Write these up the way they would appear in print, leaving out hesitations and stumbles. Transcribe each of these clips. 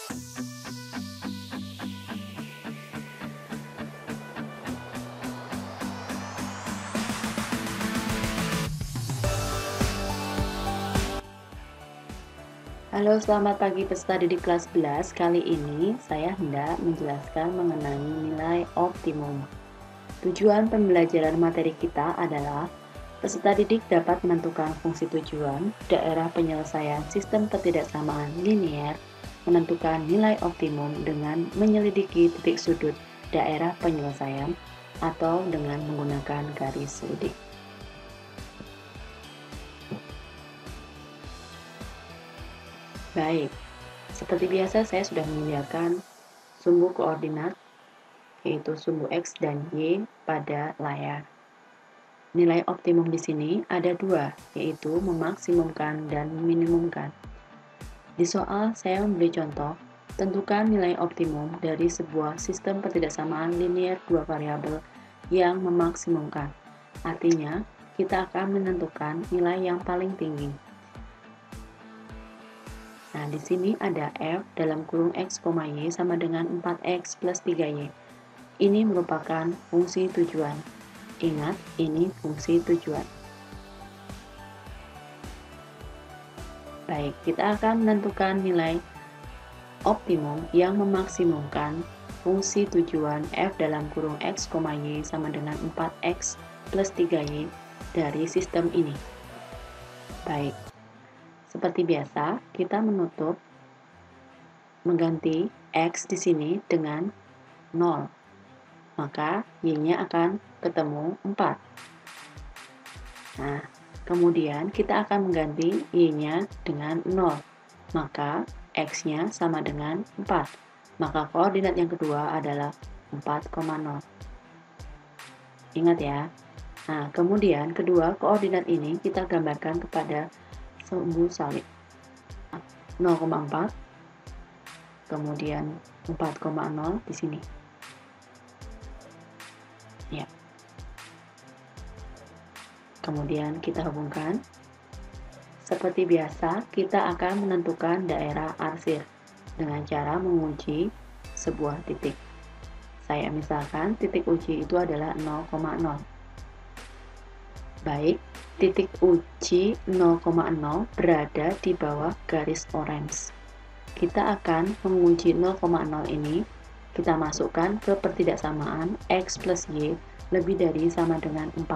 Halo, selamat pagi peserta didik kelas 11. Kali ini saya hendak menjelaskan mengenai nilai optimum. Tujuan pembelajaran materi kita adalah peserta didik dapat menentukan fungsi tujuan, daerah penyelesaian sistem ketidaksamaan linear, menentukan nilai optimum dengan menyelidiki titik sudut daerah penyelesaian, atau dengan menggunakan garis selidik. Baik, seperti biasa saya sudah menyediakan sumbu koordinat, yaitu sumbu X dan Y pada layar. Nilai optimum di sini ada dua, yaitu memaksimumkan dan meminimumkan. Di soal saya memberi contoh, tentukan nilai optimum dari sebuah sistem ketidaksamaan linear dua variabel yang memaksimumkan. Artinya, kita akan menentukan nilai yang paling tinggi. Nah, di sini ada f dalam kurung x, y sama dengan 4x plus 3y. Ini merupakan fungsi tujuan. Ingat, ini fungsi tujuan. Baik, kita akan menentukan nilai optimum yang memaksimumkan fungsi tujuan f dalam kurung x, y sama dengan 4x plus 3y dari sistem ini. Baik, seperti biasa, kita mengganti x di sini dengan 0. Maka y-nya akan ketemu 4. Nah, kemudian kita akan mengganti y-nya dengan 0. Maka x-nya sama dengan 4. Maka koordinat yang kedua adalah 4,0. Ingat ya. Nah, kemudian kedua koordinat ini kita gambarkan kepada sumbu salib 0,4, kemudian 4,0 di sini. Ya. Kemudian kita hubungkan. Seperti biasa, kita akan menentukan daerah arsir dengan cara menguji sebuah titik. Saya misalkan titik uji itu adalah 0,0. Baik, titik uji 0,0 berada di bawah garis orange. Kita akan menguji 0,0 ini, kita masukkan ke pertidaksamaan x plus y lebih dari sama dengan 4.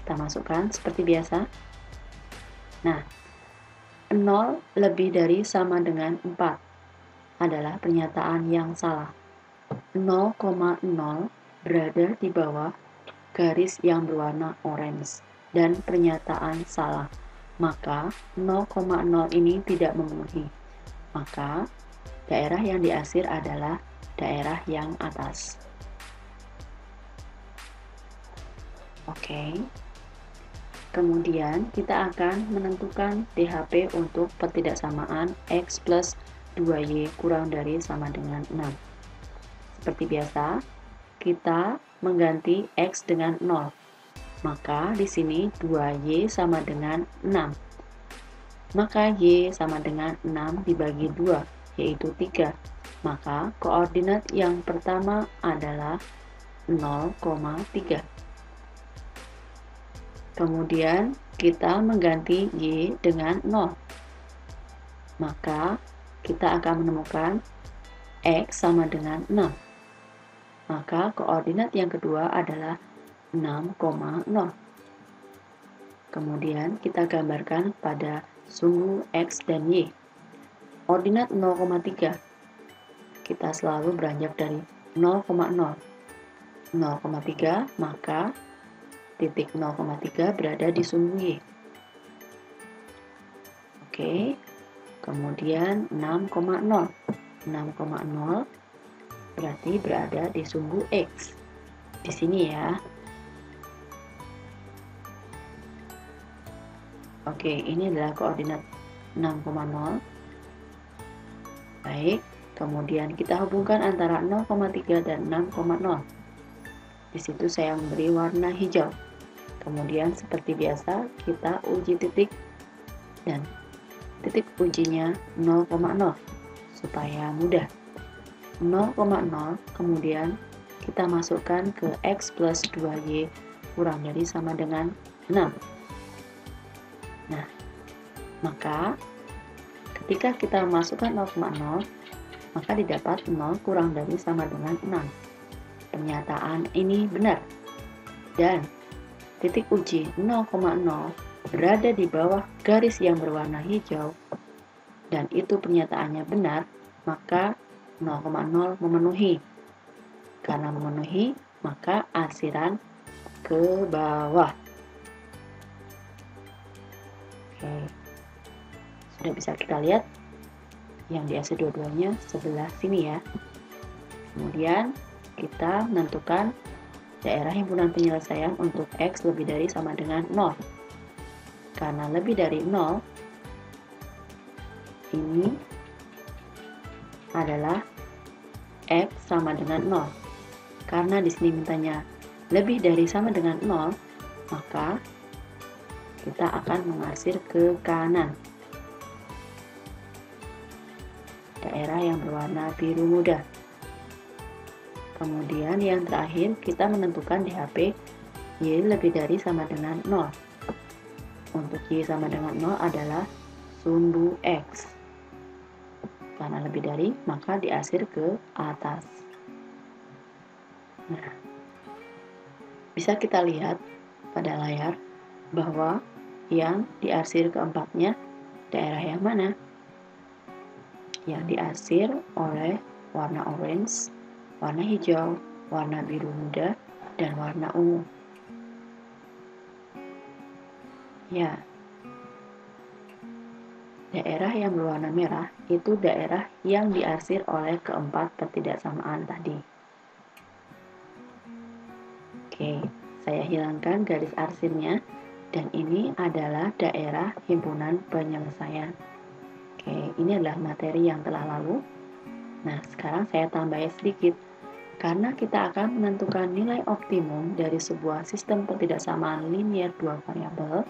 Kita masukkan seperti biasa. Nah, 0 lebih dari sama dengan 4 adalah pernyataan yang salah. 0,0 berada di bawah garis yang berwarna orange dan pernyataan salah, maka 0,0 ini tidak memenuhi. Maka daerah yang diarsir adalah daerah yang atas. Oke. Kemudian kita akan menentukan DHP untuk pertidaksamaan x plus 2y kurang dari sama dengan 6. Seperti biasa, kita mengganti x dengan 0. Maka di sini 2y sama dengan 6. Maka y sama dengan 6 dibagi 2, yaitu 3. Maka koordinat yang pertama adalah 0,3. Kemudian kita mengganti y dengan 0. Maka kita akan menemukan x sama dengan 6. Maka koordinat yang kedua adalah 6,0. Kemudian kita gambarkan pada sumbu x dan y. Ordinat 0,3. Kita selalu beranjak dari 0,0. 0,3, maka titik 0,3 berada di sumbu y. Oke. Kemudian 6,0. 6,0 berarti berada di sumbu X. Di sini ya. Oke, ini adalah koordinat 6,0. Baik, kemudian kita hubungkan antara 0,3 dan 6,0. Di situ saya memberi warna hijau. Kemudian seperti biasa, kita uji titik dan titik ujinya 0,0. supaya mudah. 0,0 kemudian kita masukkan ke X plus 2Y kurang dari sama dengan 6. Nah, maka ketika kita masukkan 0,0, maka didapat 0 kurang dari sama dengan 6. Pernyataan ini benar. Dan titik uji 0,0 berada di bawah garis yang berwarna hijau, dan itu pernyataannya benar, maka 0,0 memenuhi. Karena memenuhi, maka arsiran ke bawah. Oke. Sudah bisa kita lihat yang diarsir dua-duanya sebelah sini ya. Kemudian kita menentukan daerah himpunan penyelesaian untuk X lebih dari sama dengan 0. Karena lebih dari 0, ini adalah X sama dengan 0. Karena di sini mintanya lebih dari sama dengan 0, maka kita akan mengarsir ke kanan. Daerah yang berwarna biru muda. Kemudian yang terakhir kita menentukan DHP Y lebih dari sama dengan 0. Untuk Y sama dengan 0 adalah sumbu X. Karena lebih dari, maka diarsir ke atas. Nah, bisa kita lihat pada layar bahwa yang diarsir keempatnya daerah yang mana? Yang diarsir oleh warna orange, warna hijau, warna biru muda, dan warna ungu. Ya, daerah yang berwarna merah itu daerah yang diarsir oleh keempat ketidaksamaan tadi. Oke, saya hilangkan garis arsirnya, dan ini adalah daerah himpunan penyelesaian. Oke, ini adalah materi yang telah lalu. Nah, sekarang saya tambah sedikit. Karena kita akan menentukan nilai optimum dari sebuah sistem ketidaksamaan linear dua variabel,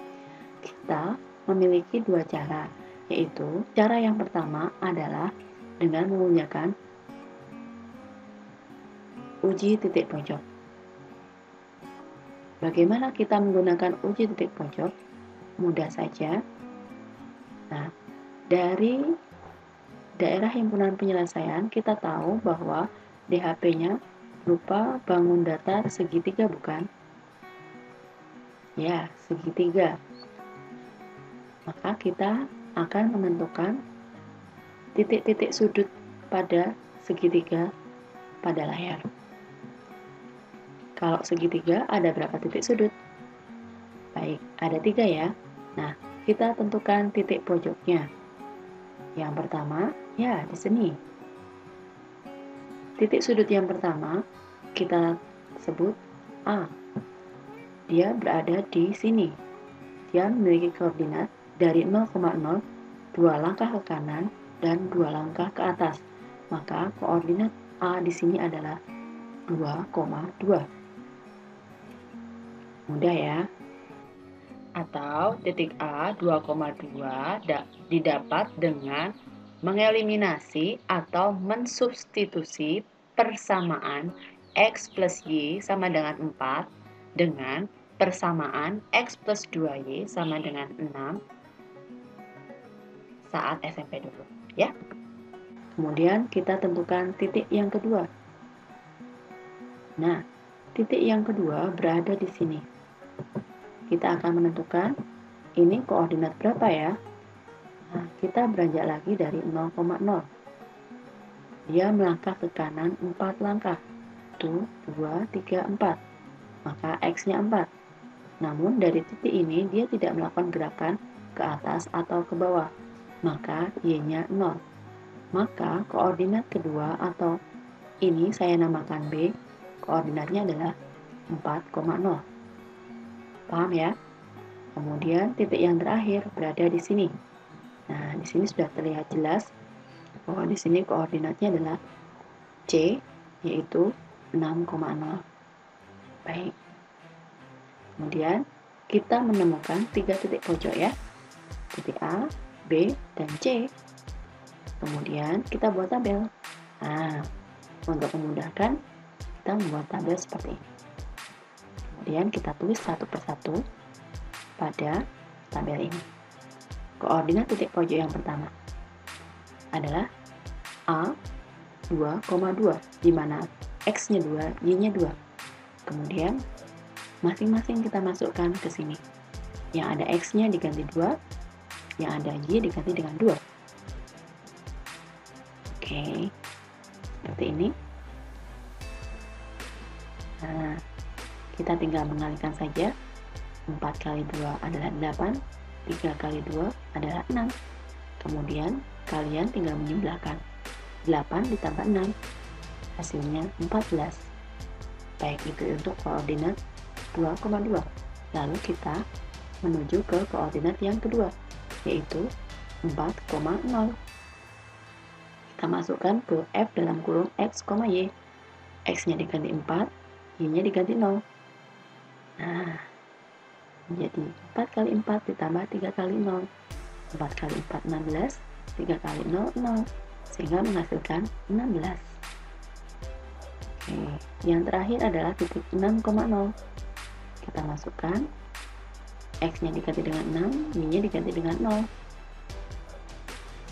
kita memiliki dua cara, yaitu cara yang pertama adalah dengan menggunakan uji titik pojok. Bagaimana kita menggunakan uji titik pojok? Mudah saja. Nah, dari daerah himpunan penyelesaian kita tahu bahwa DHP-nya berupa bangun datar segitiga, bukan? Ya, segitiga. Maka kita akan menentukan titik-titik sudut pada segitiga pada layar. Kalau segitiga ada berapa titik sudut? Baik, ada 3 ya. Nah, kita tentukan titik pojoknya. Yang pertama, ya di sini. Titik sudut yang pertama kita sebut A. Dia berada di sini. Dia memiliki koordinat dari 0,0, 2 langkah ke kanan, dan 2 langkah ke atas. Maka koordinat A di sini adalah 2,2. Mudah ya. Atau titik A 2,2 didapat dengan mengeliminasi atau mensubstitusi persamaan X plus Y sama dengan 4 dengan persamaan X plus 2Y sama dengan 6 saat SMP dulu, ya. Kemudian kita tentukan titik yang kedua. Nah, titik yang kedua berada di sini. Kita akan menentukan ini koordinat berapa ya? Nah, kita beranjak lagi dari 0,0. Dia melangkah ke kanan 4 langkah. 1, 2, 3, 4. Maka X-nya 4. Namun dari titik ini dia tidak melakukan gerakan ke atas atau ke bawah. Maka Y-nya 0. Maka koordinat kedua atau ini saya namakan B, koordinatnya adalah 4,0. Paham ya? Kemudian titik yang terakhir berada di sini. Nah, di sini sudah terlihat jelas bahwa di sini koordinatnya adalah C, yaitu 6,0. Baik. Kemudian kita menemukan 3 titik pojok ya. Titik A, B, dan C. Kemudian kita buat tabel. Nah, untuk memudahkan, kita membuat tabel seperti ini. Kemudian kita tulis satu persatu pada tabel ini. Koordinat titik pojok yang pertama adalah A 2,2, di mana X-nya 2, Y-nya 2. Kemudian masing-masing kita masukkan ke sini. Yang ada X-nya diganti 2, yang ada Y diganti dengan 2. Oke, seperti ini. Nah, kita tinggal mengalihkan saja. 4 kali 2 adalah 8, 3 kali 2 adalah 6. Kemudian kalian tinggal menyebelahkan. 8 ditambah 6, hasilnya 14. Baik, itu untuk koordinat 2,2. Lalu kita menuju ke koordinat yang kedua, yaitu 4,0. Kita masukkan ke F dalam kurung X, Y. X-nya diganti 4, Y-nya diganti 0. Nah, jadi 4 kali 4 ditambah 3 kali 0. 4 kali 4, 16. 3 kali 0, 0. Sehingga menghasilkan 16. Oke, yang terakhir adalah titik 6,0. Kita masukkan. X-nya diganti dengan 6, Y-nya diganti dengan 0.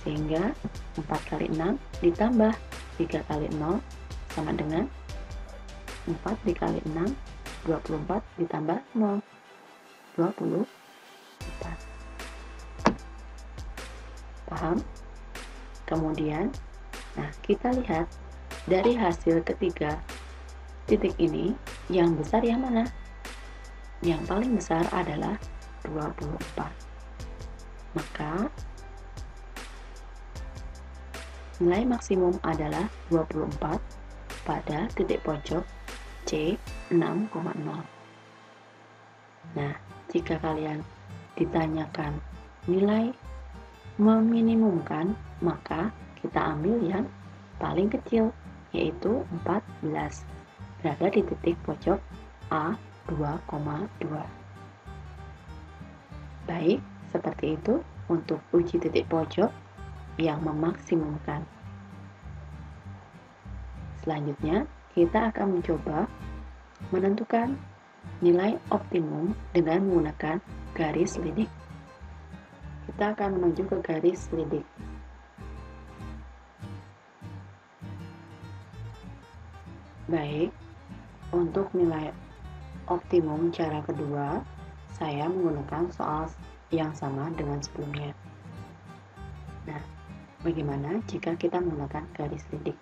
Sehingga 4 kali 6 ditambah 3 kali 0 sama dengan 4 dikali 6, 24 ditambah 0, 24. Paham? Kemudian, nah kita lihat dari hasil ketiga titik ini, yang besar yang mana? Yang paling besar adalah 24. Maka nilai maksimum adalah 24 pada titik pojok C 6,0. Nah, jika kalian ditanyakan nilai meminimumkan, maka kita ambil yang paling kecil, yaitu 14, berada di titik pojok A 2,2. Baik, seperti itu untuk uji titik pojok yang memaksimumkan. Selanjutnya, kita akan mencoba menentukan nilai optimum dengan menggunakan garis lidik. Kita akan menuju ke garis lidik. Baik, untuk nilai optimum cara kedua, saya menggunakan soal yang sama dengan sebelumnya. Nah, bagaimana jika kita menggunakan garis lidik?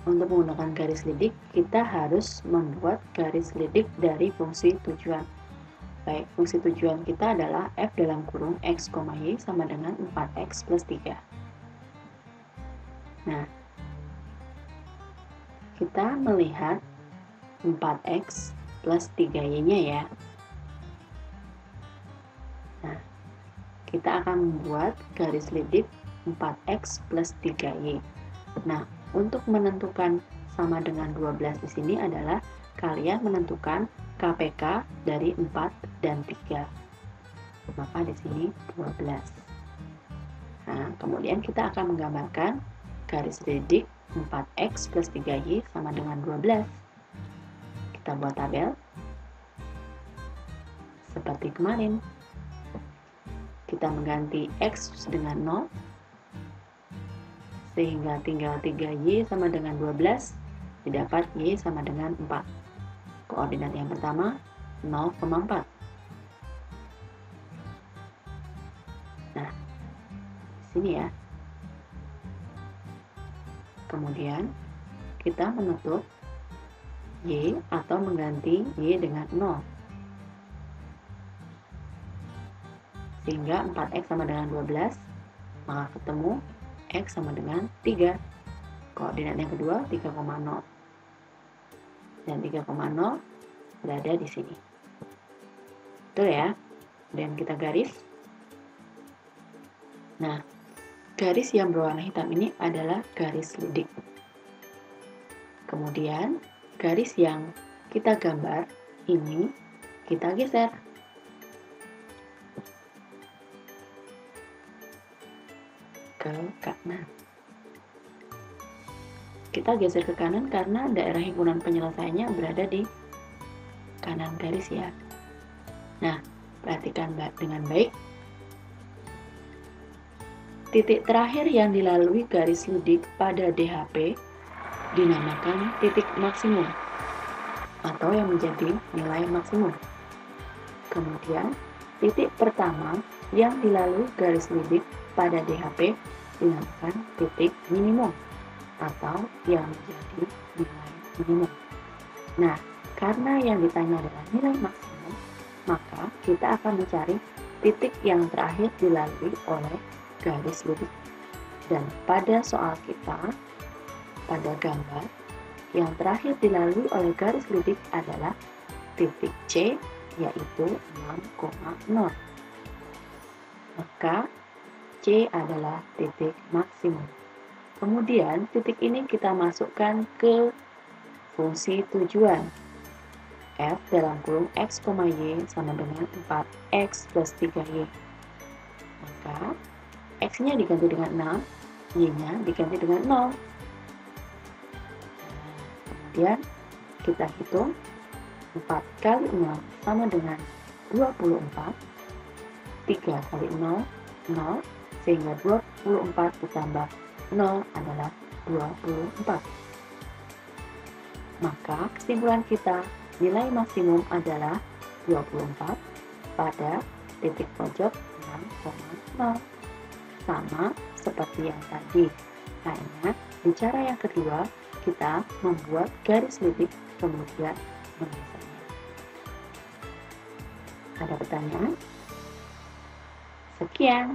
Untuk menggunakan garis lidik, kita harus membuat garis lidik dari fungsi tujuan. Baik, fungsi tujuan kita adalah F dalam kurung X, Y sama dengan 4X plus 3. Nah, kita melihat 4X plus 3Y-nya ya. Nah, kita akan membuat garis lidik 4X plus 3Y. Nah, untuk menentukan sama dengan 12 di sini adalah kalian menentukan KPK dari 4 dan 3. Maka di sini 12. Nah, kemudian kita akan menggambarkan garis lidik 4X plus 3Y sama dengan 12. Kita buat tabel seperti kemarin. Kita mengganti X dengan 0, sehingga tinggal 3Y sama dengan 12, didapat Y sama dengan 4. Koordinat yang pertama 0,4. Nah, di sini ya. Kemudian kita menutup Y atau mengganti Y dengan 0. Sehingga 4X sama dengan 12, maka ketemu X sama dengan 3. Koordinat yang kedua 3,0. Dan 3,0 berada di sini. Betul ya? Dan kita garis. Nah, garis yang berwarna hitam ini adalah garis lidik. Kemudian, garis yang kita gambar ini kita geser. ke kanan. Kita geser ke kanan karena daerah himpunan penyelesaiannya berada di kanan garis ya. Nah, perhatikan dengan baik. Titik terakhir yang dilalui garis ludik pada DHP dinamakan titik maksimum atau yang menjadi nilai maksimum. Kemudian, titik pertama yang dilalui garis ludik pada DHP dinamakan titik minimum atau yang menjadi nilai minimum. Nah, karena yang ditanya adalah nilai maksimum, maka kita akan mencari titik yang terakhir dilalui oleh garis ludik. Dan pada soal kita, pada gambar, yang terakhir dilalui oleh garis ludik adalah titik C, yaitu 6,0. Maka C adalah titik maksimum. Kemudian titik ini kita masukkan ke fungsi tujuan. F dalam kurung X, Y sama dengan 4X plus 3Y. Maka X-nya diganti dengan 6, Y-nya diganti dengan 0. Kemudian kita hitung 4 kali 0 sama dengan 24, 3 kali 0, 0, sehingga 24 ditambah 0 adalah 24. Maka kesimpulan kita, nilai maksimum adalah 24 pada titik pojok 6,0. Sama seperti yang tadi, hanya di cara yang kedua kita membuat garis ludik kemudian menggesernya. Ada pertanyaan? Sekian.